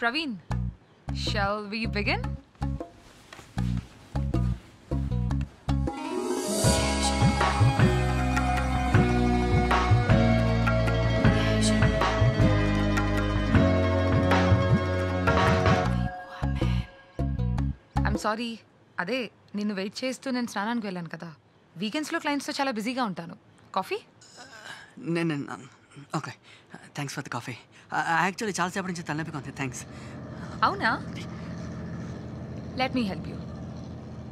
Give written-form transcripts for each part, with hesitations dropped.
Praveen, shall we begin? I'm sorry. అదే నిన్ను wait చేస్తూ నేను స్నానానికి వెళ్ళాను కదా. వీకెండ్స్లో క్లయింట్స్తో చాలా బిజీగా ఉంటాను. కాఫీ? నేను okay, thanks for the coffee. Actually చాలాసేపటి నుంచి తలనొప్పిగా ఉంది. థ్యాంక్స్. అవునా? Let me help you.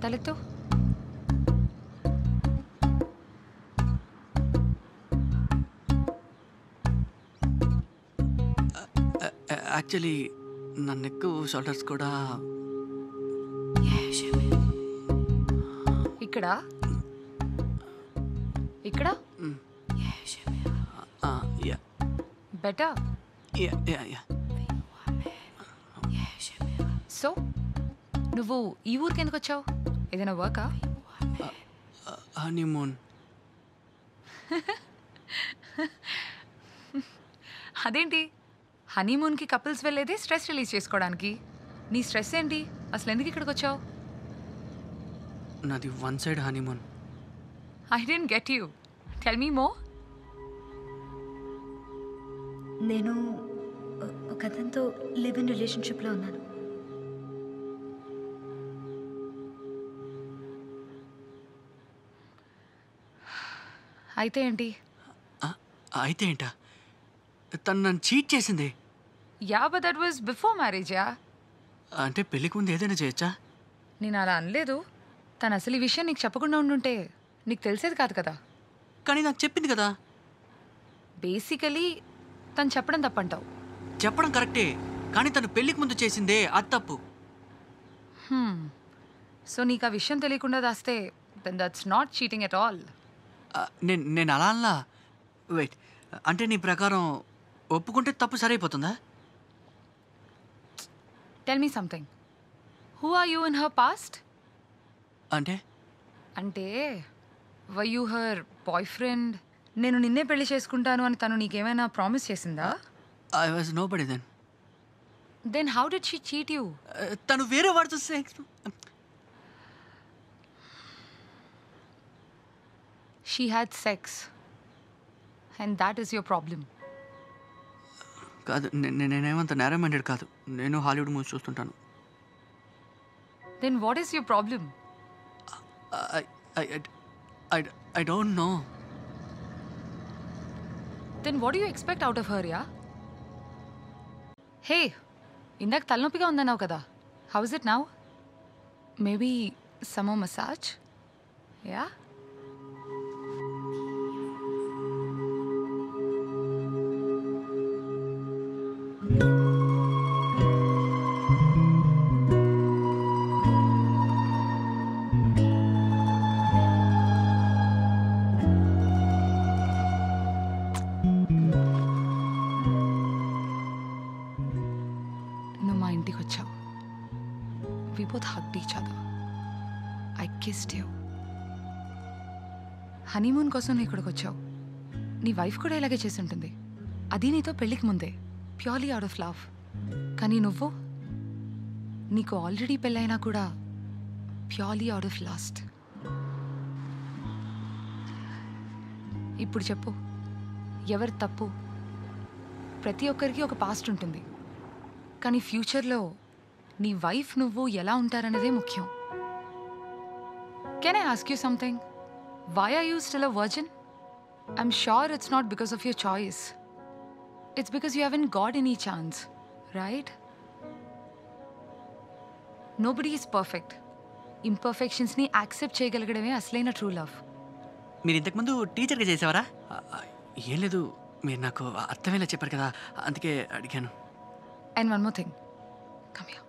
తలెత్తు. యాక్చువల్లీ నా నెక్ షోల్డర్స్ కూడా ఇక్కడ ఇక్కడ బెటర్. సో నువ్వు ఈ ఊరికి ఎందుకు వచ్చావు? ఏదైనా వర్కా? హనీమూన్. అదేంటి, హనీమూన్కి కపుల్స్ వెళ్ళేది స్ట్రెస్ రిలీజ్ చేసుకోవడానికి. నీ స్ట్రెస్ ఏంటి? అసలు ఎందుకు ఇక్కడికి వచ్చావు? నాది one side honeymoon. I don't get you. Tell me more. నేను ఒక అతనితో లివ్ ఇన్ రిలేషన్షిప్లో ఉన్నాను. అయితే ఏంటి? అయితే ఏంటా? తను నన్ను చీట్ చేసింది. Yeah, but that was before marriage. Yeah, అంటే పెళ్ళికి ముందు ఏదైనా చేయొచ్చా? నేను అలా అనలేదు. తను అసలు ఈ విషయం నీకు చెప్పకుండా ఉండుంటే నీకు తెలిసేది కాదు కదా. కానీ నాకు చెప్పింది కదా. బేసికలీ తను చెప్పడం తప్పంటావు. చెప్పడం కరెక్టే, కానీ తను పెళ్ళికి ముందు చేసిందే అది తప్పు. సో నీకు ఆ విషయం తెలియకుండా దాస్తే then that's not cheating at all. నేను అలా అలా వెయిట్, అంటే నీ ప్రకారం ఒప్పుకుంటే తప్పు సరైపోతుందా? Tell me something. Who are you in her past? అంటే why you her boyfriend? నేను నిన్నే పెళ్లి చేసుకుంటాను అని తను నీకేమైనా ప్రామిస్ చేసిందా? I was nobody then. Then how did she cheat you? తను వేరే వాడితో sex. She had sex. And that is your problem. కాదు, నేనేమంత నేరో మైండెడ్ కాదు. నేను హాలీవుడ్ మూవీస్ చూస్తుంటాను. Then what is your problem? I don't know. Then what do you expect out of her, yeah? Hey, ఇందాక తలనొప్పిగా ఉందన్నావు కదా. How is it now? Maybe some more massage? Yeah? నువ్వు మా ఇంటికి వచ్చావు. We both hugged each other. I kissed you. Honeymoon కోసం నువ్వు ఇక్కడికి వచ్చావు. నీ వైఫ్ కూడా ఇలాగే చేసి ఉంటుంది. అది నీతో పెళ్ళికి ముందే, ప్యూర్లీ అవుట్ ఆఫ్ లవ్. కానీ నువ్వు, నీకు ఆల్రెడీ పెళ్ళైనా కూడా ప్యూర్లీ అవుట్ ఆఫ్ లాస్ట్. ఇప్పుడు చెప్పు, ఎవరు తప్పు? ప్రతి ఒక్కరికి ఒక పాస్ట్ ఉంటుంది, కానీ ఫ్యూచర్లో నీ వైఫ్ నువ్వు ఎలా ఉంటారనేదే ముఖ్యం. Can I ask you something? Why are you still a virgin? I'm sure it's not because of your choice. It's because you haven't got any chance, right? Nobody is perfect. Imperfections ni accept చేయగలగడమే అసలైన true love. మీరు ఇంతకుముందు టీచర్గా చేసేవారా? ఏం లేదు, మీరు నాకు అర్థమయ్యేలా చెప్పారు కదా, అందుకే అడిగాను. And one more thing. Come here.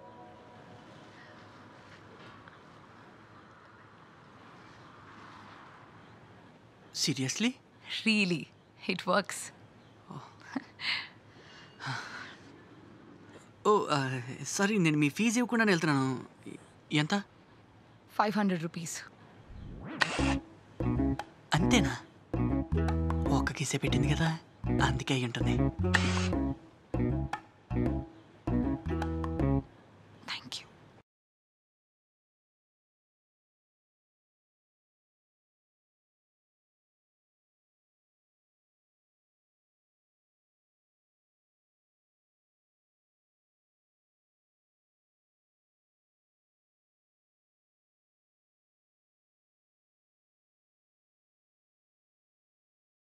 Seriously? Really, it works. Oh sorry, నేను మీ ఫీజు ఇవ్వకుండానే వెళ్తున్నాను. ఎంత? 500 rupees. అంతేనా? ఒక్క కిసే పెట్టింది కదా, అందుకే అయి ఉంటుంది.